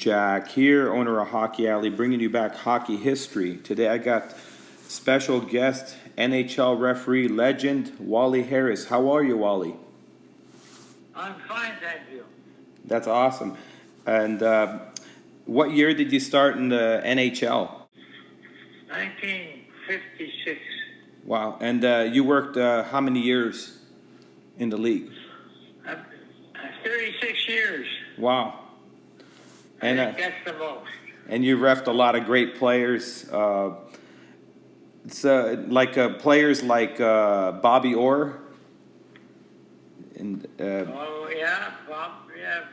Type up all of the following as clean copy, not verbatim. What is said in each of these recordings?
Jack here, owner of Hockey Alley, bringing you back hockey history. Today I got special guest, NHL referee legend, Wally Harris. How are you, Wally? I'm fine, thank you. That's awesome. And what year did you start in the NHL? 1956. Wow. And you worked how many years in the league? 36 years. Wow. And I think that's the most. and you refed a lot of great players. It's players like Bobby Orr. And Oh, yeah, Bob, yeah.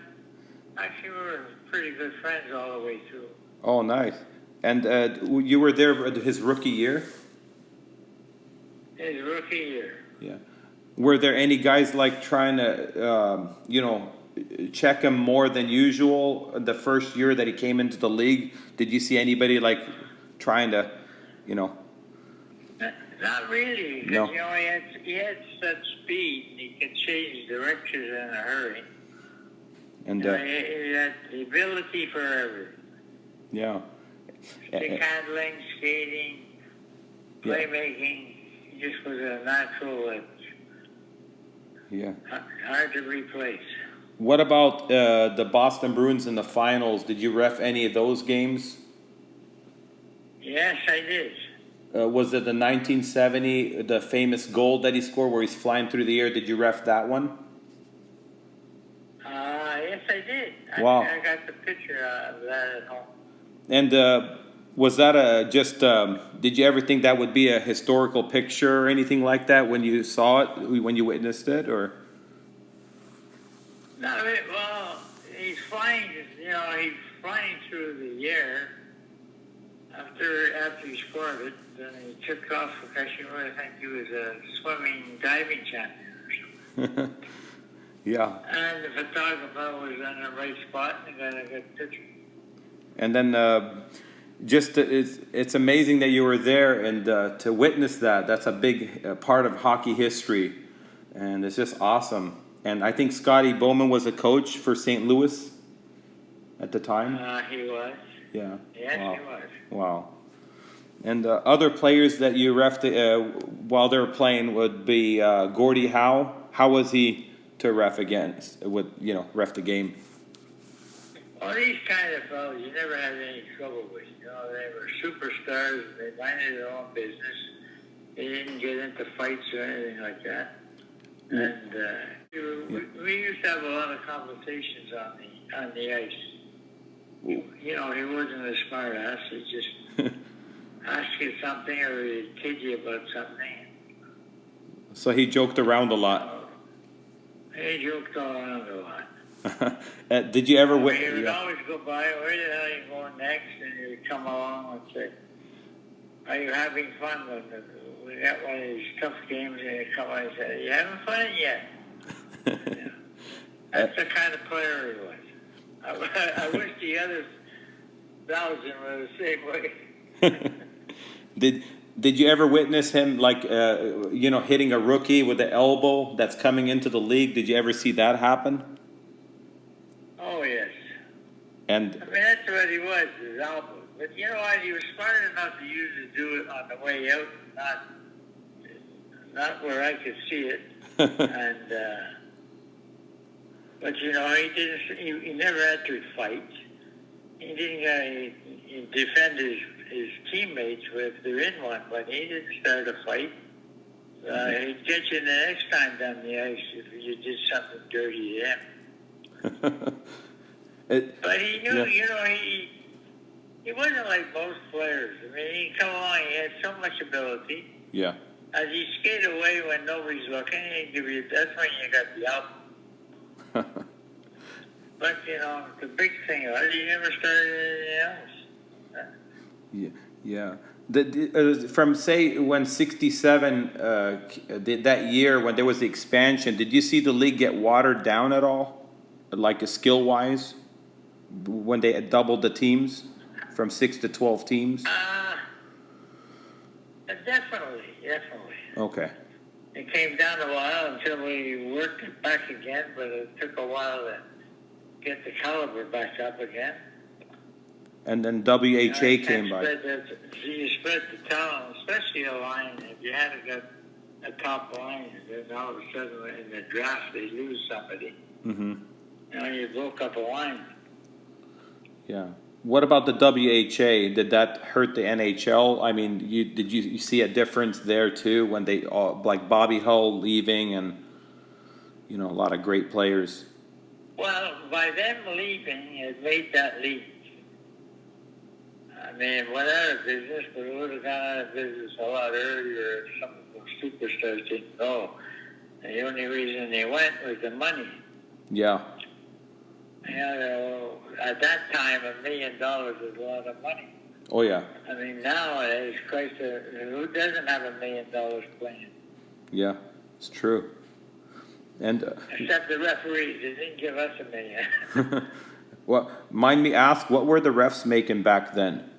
Actually, we were pretty good friends all the way through. oh, nice. And you were there his rookie year. His rookie year. Yeah. Were there any guys like trying to, check him more than usual the first year that he came into the league? Did you see anybody like trying to, Not really, because, No. He had such speed, and he could change directions in a hurry. And He had the ability for everything. yeah. Stick handling, skating, Yeah. playmaking. He just was a natural, Yeah. hard to replace. What about the Boston Bruins in the finals? Did you ref any of those games? Yes, I did. Was it the 1970, the famous goal that he scored where he's flying through the air? Did you ref that one? Yes, I did. Wow. I got the picture of that at home. And was that did you ever think that would be a historical picture or anything like that when you saw it, when you witnessed it, or? No, well, he's flying, he's flying through the air after he scored it. Then he took off because you would think he was a swimming diving champion or something. Yeah. And the photographer was in the right spot and got a good picture. And then it's amazing that you were there and to witness that. That's a big part of hockey history, and it's just awesome. And I think Scotty Bowman was a coach for St. Louis at the time. He was. Yeah. Yes, Wow. he was. Wow. And other players that you refed while they were playing would be Gordie Howe. How was he to ref against? Ref the game. Well, these kind of fellows, you never had any trouble with. They were superstars. They minded their own business. They didn't get into fights or anything like that. And we used to have a lot of conversations on the ice. He wasn't a smart ass. He just asked you something or he'd kid you about something. So he joked around a lot. He joked around a lot. Did you ever He would always go by, where the hell are you going next? And he would come along and say, are you having fun? We got one of these tough games, and he'd come on and say, are you having fun yet? That's the kind of player he was. I wish the other 1,000 were the same way. Did you ever witness him hitting a rookie with the elbow that's coming into the league? Did you ever see that happen? Oh, yes. And that's what he was, his elbow. But you know what? He was smart enough to do it on the way out, not where I could see it. And but he didn't. He never had to fight. He didn't defend his teammates if they're in one, but he didn't start a fight. He'd get you the next time down the ice if you did something dirty to him. But he knew, he wasn't like most players. I mean, he'd come along, he had so much ability. Yeah. As he skated away when nobody's looking, that's when you got the album. But, the big thing was he never started anything else. Yeah. From, say, when 67, that year when there was the expansion, did you see the league get watered down at all? Like skill-wise? When they doubled the teams from 6 to 12 teams? Definitely. Okay. It came down a while until we worked it back again, but it took a while to get the caliber back up again. And then WHA came by. You spread the talent, especially a line. If you had a top line, and then all of a sudden in the draft they lose somebody. Mm-hmm. You broke up a line. Yeah. What about the WHA? Did that hurt the NHL? I mean, did you see a difference there too when they all, like Bobby Hull leaving and a lot of great players? Well, by them leaving, it made that league. I mean, went out of business, but it would have gone out of business a lot earlier if some of those superstars didn't go. And the only reason they went was the money. Yeah. At that time, $1 million was a lot of money. Oh, yeah. I mean, nowadays, Christ, who doesn't have $1 million playing? Yeah, it's true. And except the referees, they didn't give us $1 million. Well, mind me ask, what were the refs making back then?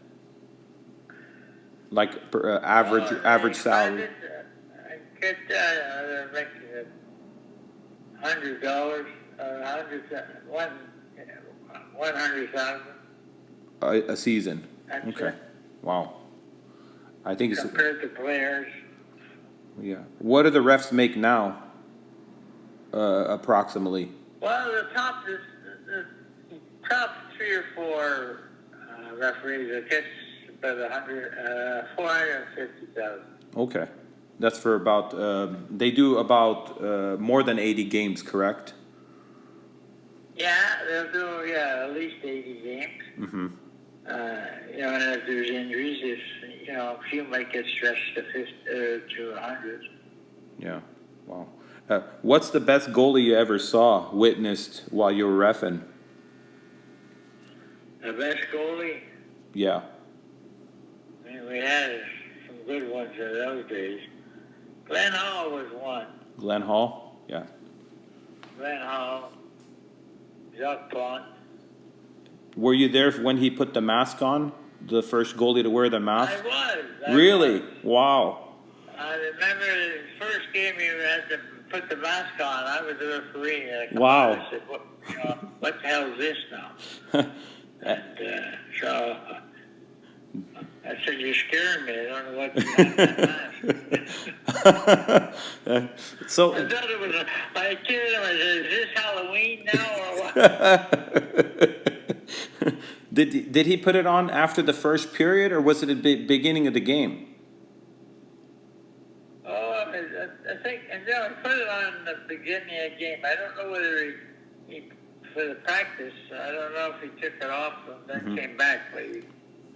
Like average salary? I get they're making $100, $100,000 a season. That's Okay. it. Wow. I think it's Compared to players. Yeah. What do the refs make now? Approximately. Well, the top 3 or 4 referees are just about 450,000. Okay. That's for about. They do about more than 80 games, correct? Yeah, they'll do at least 80 games. Mm-hmm. And if there's injuries, a few might get stretched to 100. Yeah. Wow. What's the best goalie you ever witnessed while you were reffing? The best goalie? Yeah. I mean, we had some good ones in those days. Glenn Hall was one. Glenn Hall? Yeah. Glenn Hall. Jacques Plante. Were you there when he put the mask on? The first goalie to wear the mask? I was. Really? Wow. I remember the first game you had to put the mask on. I was the referee. Wow. I said, what the hell is this now? And so I said, you're scaring me. I don't know what to do with that mask. So. I thought it was I told him, I said, is this Halloween now or what? Did he put it on after the first period, or was it at the beginning of the game? Oh, I think he put it on the beginning of the game. I don't know whether he for the practice. I don't know if he took it off and then came back, but he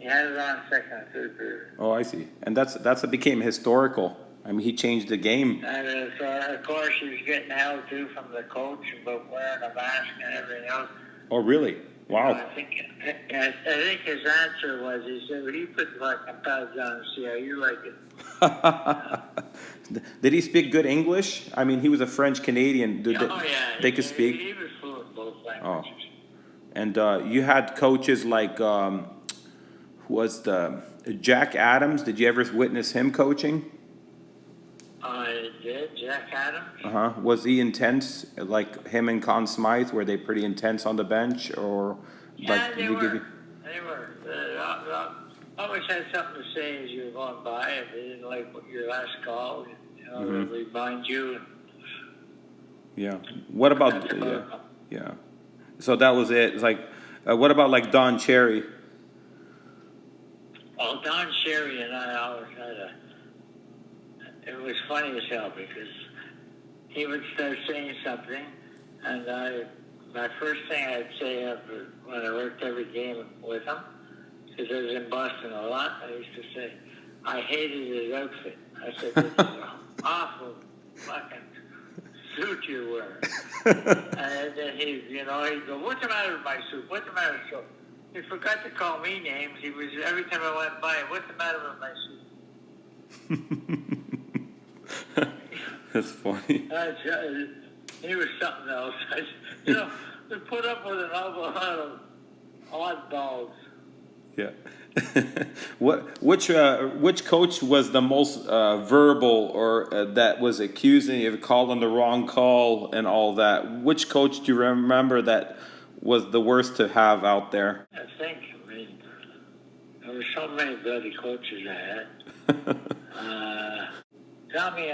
had it on second and third period. Oh, I see. And that's what became historical. I mean, he changed the game. And so, of course, he was getting held too from the coach about wearing a mask and everything else. Oh, really? Wow. I think his answer was, he said, well, you put fucking pads on and see how you like it. Did he speak good English? I mean, he was a French Canadian. They could speak. He was fluent both languages. Oh, and you had coaches like who was the Jack Adams? Did you ever witness him coaching? I did, Jack Adams. Was he intense like him and Conn Smythe? Were they pretty intense on the bench, or yeah, they were. They were. Always had something to say as you were going by. If they didn't like your last call, they'll remind you. Yeah. What about yeah? So that was it. It's like, what about like Don Cherry? Well, Don Cherry and I always had it was funny as hell because he would start saying something, and my first thing I'd say when I worked every game with him, because I was in Boston a lot, I used to say, I hated his outfit. I said, this is an awful fucking suit you're wearing. And then he'd go, what's the matter with my suit? What's the matter with my suit? He forgot to call me names. He was, every time I went by, what's the matter with my suit? That's funny. He was something else. We put up with an awful lot of oddballs. Yeah. Which coach was the most verbal, or that was accusing you of calling the wrong call and all that? Which coach do you remember that was the worst to have out there? I think. I mean, There were so many bloody coaches I had. Tell me,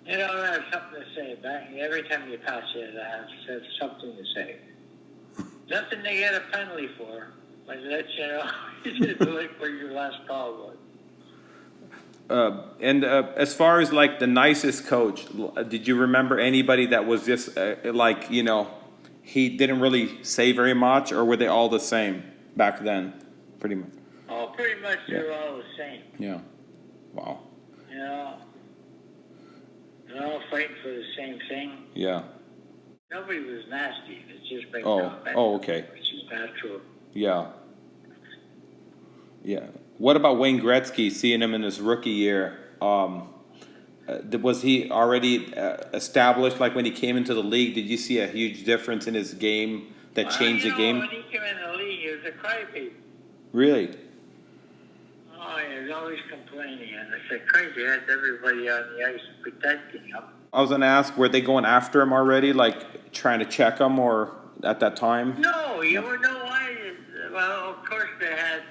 you know, I have something to say. Every time you pass it, I have something to say. Nothing to get a penalty for, but let you know, you didn't look where your last call was. And as far as like the nicest coach, did you remember anybody that was just like, you know, he didn't really say very much, or were they all the same back then? Pretty much. Oh, pretty much they're all the same. Yeah. Wow. You know, they're all fighting for the same thing. Yeah. Nobody was nasty. It's just been Oh, okay. Which is natural. Yeah. Yeah. What about Wayne Gretzky? Seeing him in his rookie year, was he already established? Like when he came into the league, did you see a huge difference in his game that changed the game? When he came in the league, he was a crybaby. Really? Oh, he was always complaining, and it's like crazy. He had everybody on the ice protecting him. I was gonna ask, were they going after him already, like trying to check him, or at that time? No, you would know why. Well, of course they had.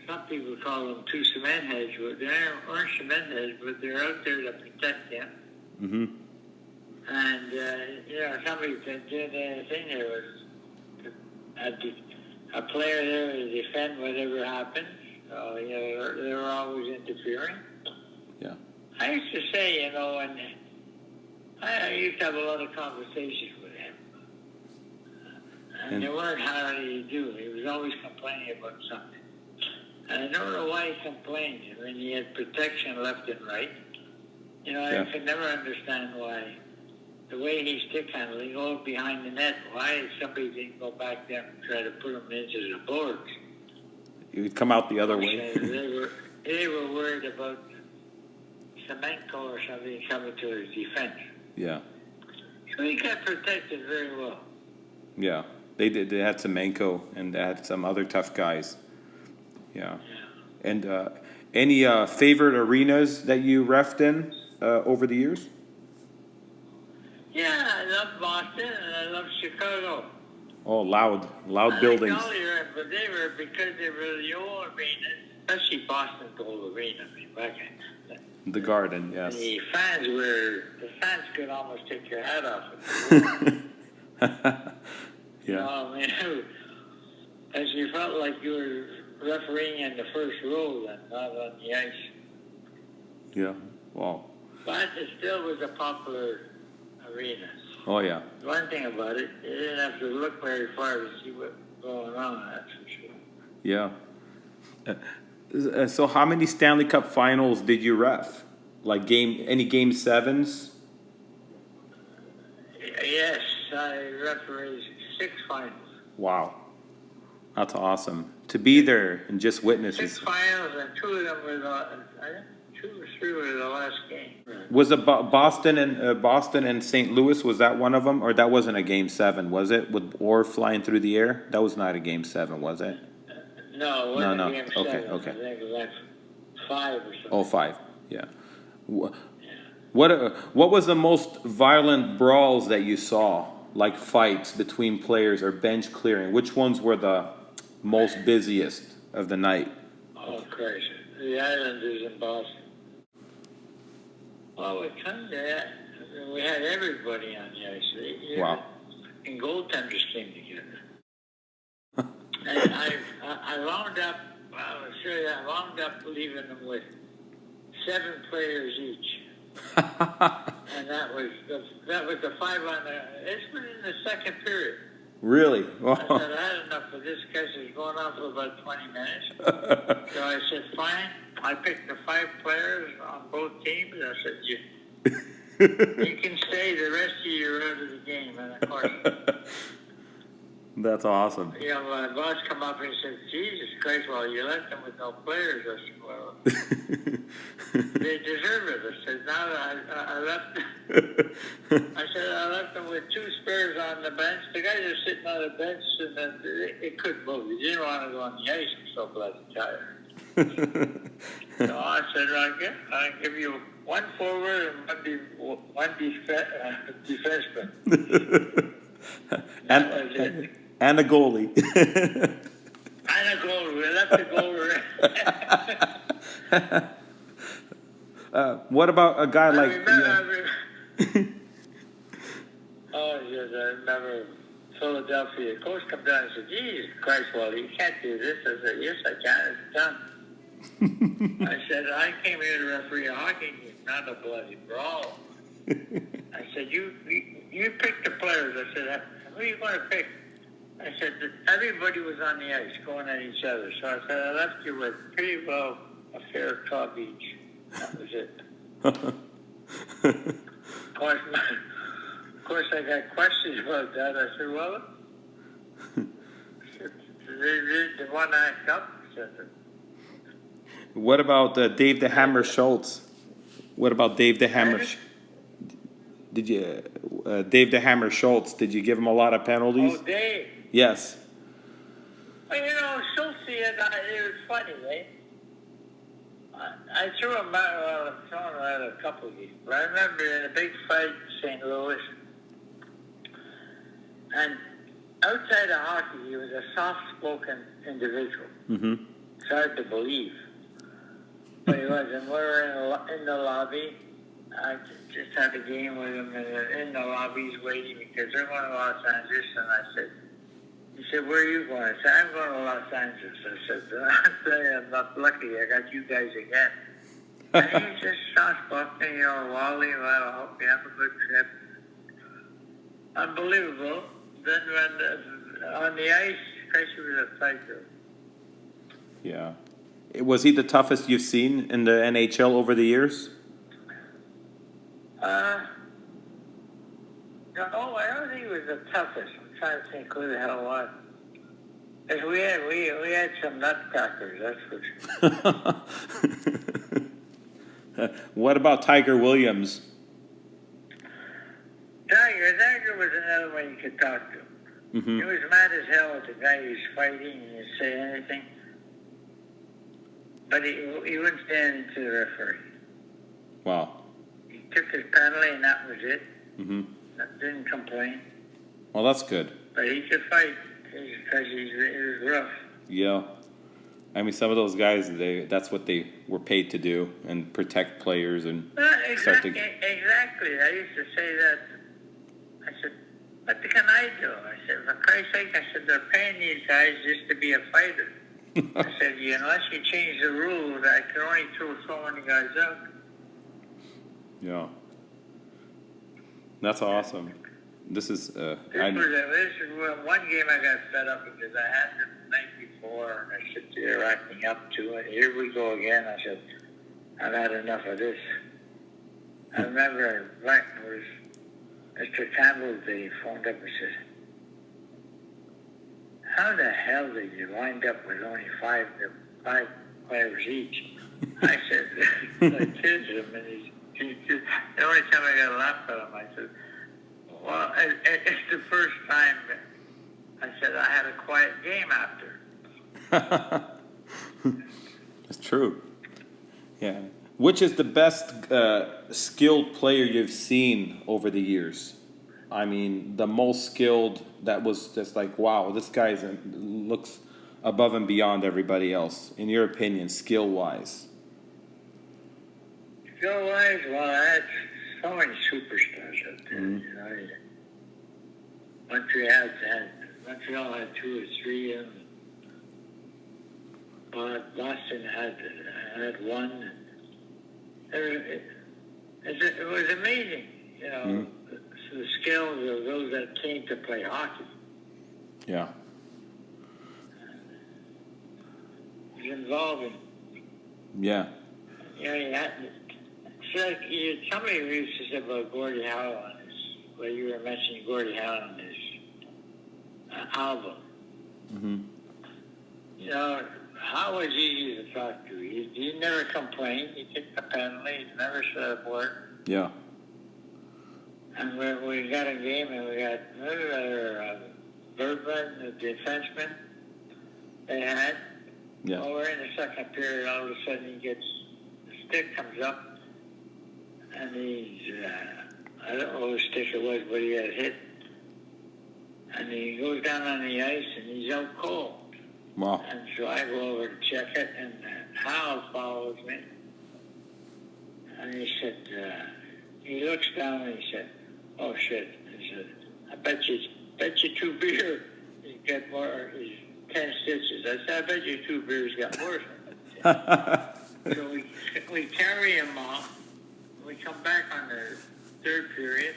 Some people call them two cement heads, but they aren't cement heads, but they're out there to protect him. Mm-hmm. And you know, somebody did anything. There was a player there to defend whatever happened. So, you know, they were always interfering. Yeah. I used to say, you know, and I used to have a lot of conversations with him. And they weren't hard to do. He was always complaining about something. And I don't know why he complained when he had protection left and right. You know, I could never understand why. The way he stick handled, he go behind the net. Why somebody didn't go back there and try to put him into the boards? He would come out the other way. they were worried about Semenko or something coming to his defense. Yeah. So he got protected very well. Yeah. They did. They had Semenko and they had some other tough guys. Yeah. And any favorite arenas that you refed in over the years? Yeah, I love Boston and I love Chicago. Oh, loud buildings. All year, but they were, because they were the old arenas, especially Boston's old arena. I mean, back in the Garden, yes. The fans could almost take your hat off. Yeah. I mean, as you felt like you were refereeing in the first row and not on the ice. Yeah. Wow. But it still was a popular arena. Oh, yeah. One thing about it, you didn't have to look very far to see what was going on, that's for sure. Yeah. So how many Stanley Cup finals did you ref? Like any game sevens? Yes, I refereed 6 finals. Wow. That's awesome. To be there and just witness 6 finals, and 2 of them were I think 2 or 3 were the last game. Was it Boston and St. Louis? Was that one of them, or that wasn't a game 7? Was it with Orr flying through the air? That was not a game 7, was it? No, it wasn't a game 7. Okay. I think it was 5 or something. Oh, 5. Yeah. What was the most violent brawls that you saw? Like fights between players or bench clearing? Which ones were the most busiest of the night? Oh, Christ. The Islanders in Boston. Well, we had everybody on the ice. Wow. And goaltenders came together. And I wound up, I wound up leaving them with 7 players each. And that was the 5 on the. It's been in the second period. Really? I said I had enough of this because it's going on for about 20 minutes. So I said, fine. I picked the 5 players on both teams. I said, you can stay. The rest of you are out of the game. And of course, that's awesome. You know, my boss come up and said, Jesus Christ, well, you left them with no players. I said, well, they deserve it. I said, now I left them. I said, I left them with 2 spares on the bench. The guys are sitting on the bench, and then they couldn't move. They didn't want to go on the ice. I'm so bloody tired. So I said, I'll give you 1 forward and 1 defenseman. And a goalie. a goal. We left the goal. What about a guy I like? remember, oh, yes, I remember Philadelphia. Coach come down and said, Jesus Christ, Wally, you can't do this. I said, yes, I can. It's done. I said, I came here to referee a hockey game, not a bloody brawl. I said, you pick the players. I said, who are you going to pick? I said, everybody was on the ice going at each other. So I said, I left you with pretty well a fair club each. That was it. Of course, I got questions about that. I said, well, they want to act up. I said, What about Dave the Hammer Schultz? What about Dave the Hammer? Did you Dave the Hammer Schultz? Did you give him a lot of penalties? oh, Dave. Yes. Well, Schultz, it was funny, eh? I threw him out, thrown him out a couple of games. But I remember in a big fight in St. Louis, and outside of hockey, he was a soft-spoken individual. Mm-hmm. It's hard to believe. But he was, and we were in the lobby. I just had a game with him, and in the lobby he's waiting because they're going to Los Angeles, and I said, he said, where are you going? I said, I'm going to Los Angeles. I said, I'm not lucky. I got you guys again. And he just soft-spoken, Wally, well, I hope you have a good trip. Unbelievable. Then when on the ice, Christ, he was a psycho. Yeah. Was he the toughest you've seen in the NHL over the years? No, I don't think he was the toughest. I'm trying to think who the hell it was. Because we had some nutcrackers, that's for sure. What about Tiger Williams? Tiger was another one you could talk to. Mm-hmm. He was mad as hell at the guy he was fighting. He didn't say anything. But he wouldn't stand into the referee. Wow. He took his penalty and that was it. Mm-hmm. Didn't complain. Well, that's good. But he could fight because he was rough. Yeah. I mean, some of those guys, that's what they were paid to do, and protect players and Exactly. I used to say that. I said, what can I do? I said, for Christ's sake, I said, they're paying these guys just to be a fighter. I said, unless you change the rules, I can only throw so many guys out. Yeah. That's awesome. This is This was one game I got fed up because I had them the night before, and I said, they're acting up to it. Here we go again. I said, I've had enough of this. I remember it was Mr. Campbell, they phoned up and said, how the hell did you wind up with only five players each? I said, I teased him, and the only time I got a laugh at him, I said, well, it's the first time I said I had a quiet game after. That's true. Yeah. Which is the best skilled player you've seen over the years? I mean, the most skilled that was just like, wow, this guy looks above and beyond everybody else. In your opinion, skill-wise? Skill-wise, well, I had so many superstars out there, Mm-hmm. Montreal had two or three, and Boston had one. It was amazing, Mm-hmm. the skills of those that came to play hockey. Yeah. It was involving. Yeah. It's like somebody used to say about Gordie Howe on his, well, you were mentioning Gordie Howe on his album. Mm-hmm. Howe was easy to talk to. He never complained. He took the penalty. He never said a word. Yeah. And we got a game, and we got Bergman, the defenseman, they had. Yeah. Well, we're in the second period. All of a sudden, the stick comes up, and he's, I don't know whose stick it was, but he had hit. And he goes down on the ice, and he's out cold. Wow. And so I go over to check it, and Hal follows me. And he said, he looks down and he said, "Oh shit!" He said, "I bet you 2 beer he's got more. He's 10 stitches." I said, "I bet you 2 beers got worse." So we carry him off. We come back on the third period.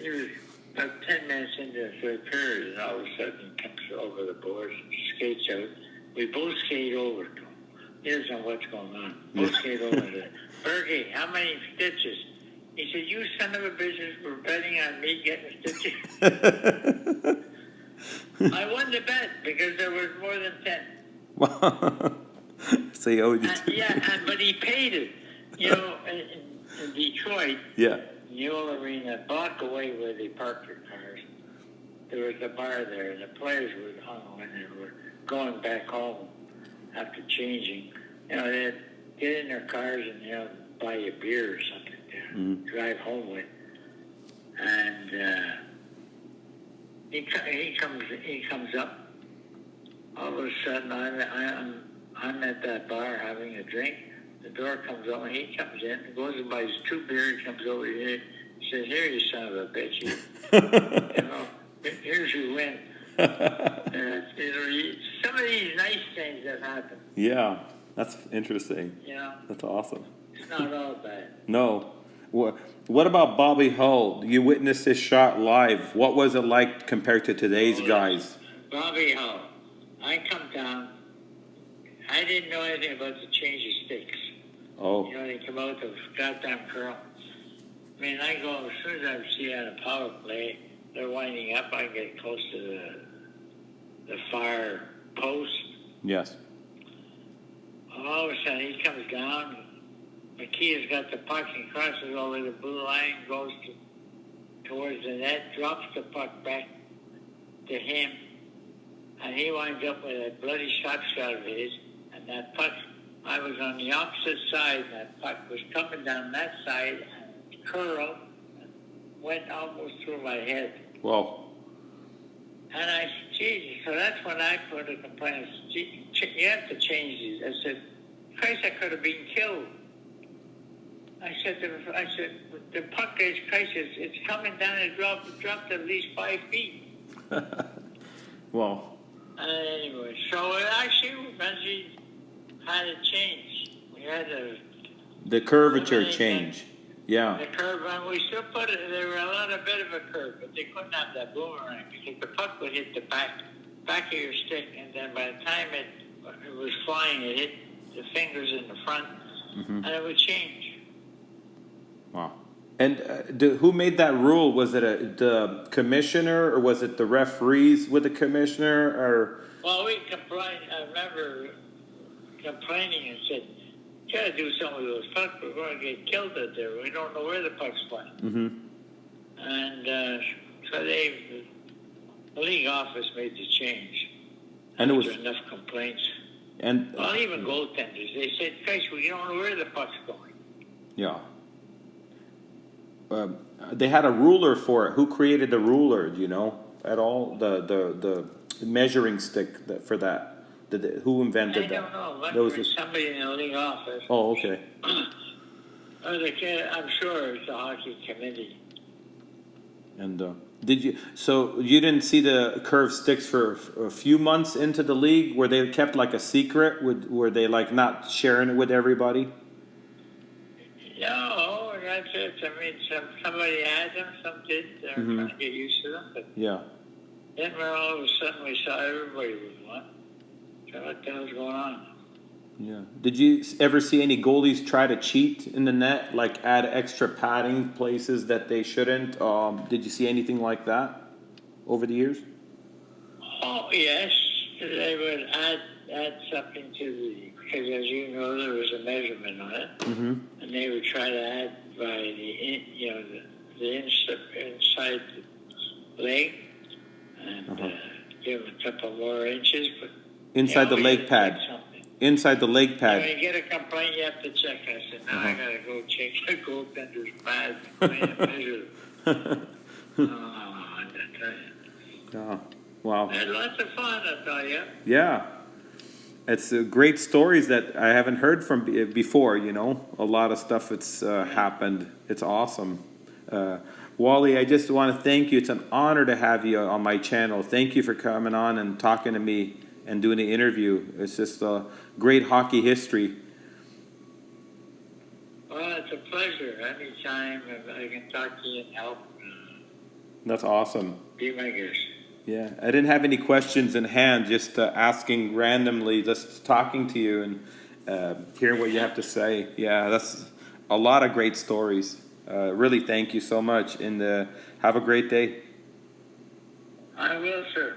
He was about 10 minutes into the third period, and all of a sudden he comes over the boards and skates out. We both skate over to him. He doesn't know what's going on. Both skate over to him. "Bergie, how many stitches?" He said, "You son of a bitches were betting on me getting stitches." I won the bet because there was more than 10. So he owed you But he paid it. You know, in Detroit, Yeah. the old arena, a block away where they parked their cars, there was a bar there, and the players were when they were going back home after changing. You know, they'd get in their cars and, you know, buy a beer or something to drive home with. And he comes up. All of a sudden, I'm at that bar having a drink. The door comes open, he comes in, goes and buys 2 beers, comes over here, says, "Here, you son of a bitch, you know, here's your win." You know, some of these nice things that happen. Yeah, that's interesting. You know, That's awesome. it's not all bad. No. What about Bobby Hull? You witnessed his shot live. What was it like compared to today's guys? Bobby Hull. I come down. I didn't know anything about the change of sticks. Oh. You know, they come out the goddamn curl. I mean, I go, as soon as I see on a power play, they're winding up, I get close to the far post. Yes. All of a sudden, he comes down. McKee has got the puck and crosses over the blue line, goes towards the net, drops the puck back to him, and he winds up with a bloody shot of his, and that puck, I was on the opposite side, and that puck was coming down that side, and curled, and went almost through my head. Whoa. And I said, "Jesus," so that's when I put a complaint. You have to change these. I said, "Christ, I could have been killed." I said, the puck is, Christ, it's coming down. It dropped at least 5 feet. Well. Anyway, so actually, Benji had it changed. We had The curvature change. Yeah. the curve, and we still put it. There were a lot of bit of a curve, but they couldn't have that boomerang because the puck would hit the back of your stick, and then by the time it was flying, it hit the fingers in the front, and it would change. Wow. And who made that rule? Was it the commissioner, or was it the referees with the commissioner, or? Well, we complained. I remember complaining and said, "You got to do something with those pucks. We're going to get killed out there. We don't know where the puck's flying." Mm-hmm. And so the league office made the change. And it was enough complaints. And well, even goaltenders, they said, "Guys, we don't know where the puck's going." Yeah. They had a ruler for it. Who created the ruler? Do you know at all? The measuring stick for that. Who invented that? I don't know. But There was somebody in the league office. Oh, okay. I'm sure it's a hockey committee. And did you? So you didn't see the curved sticks for a few months into the league, where they kept like a secret? Were they like not sharing it with everybody? No, that's it. I mean, somebody had them, some did. They were trying to get used to them, but Yeah. then all of a sudden we saw everybody with one. So what the hell's going on? Yeah. Did you ever see any goalies try to cheat in the net, like add extra padding places that they shouldn't? Did you see anything like that over the years? Oh, yes. They would add something to the, because as you know, there was a measurement on it. Mm-hmm. And they would try to add by the inside the leg and give a couple more inches. But inside the leg pad. Inside the leg pad. When you get a complaint, you have to check. I said, now I got to go check the goaltender's pad and measure them. I tell you. Yeah. Wow. I had lots of fun, I tell you. Yeah. It's great stories that I haven't heard from before, you know. A lot of stuff that's happened. It's awesome. Wally, I just want to thank you. It's an honor to have you on my channel. Thank you for coming on and talking to me and doing the interview. It's just a great hockey history. Well, it's a pleasure. Anytime if I can talk to you and help, That's awesome. be my guest. Yeah, I didn't have any questions in hand, just asking randomly, just talking to you and hearing what you have to say. Yeah, that's a lot of great stories. Really, thank you so much, and have a great day. I will, sir.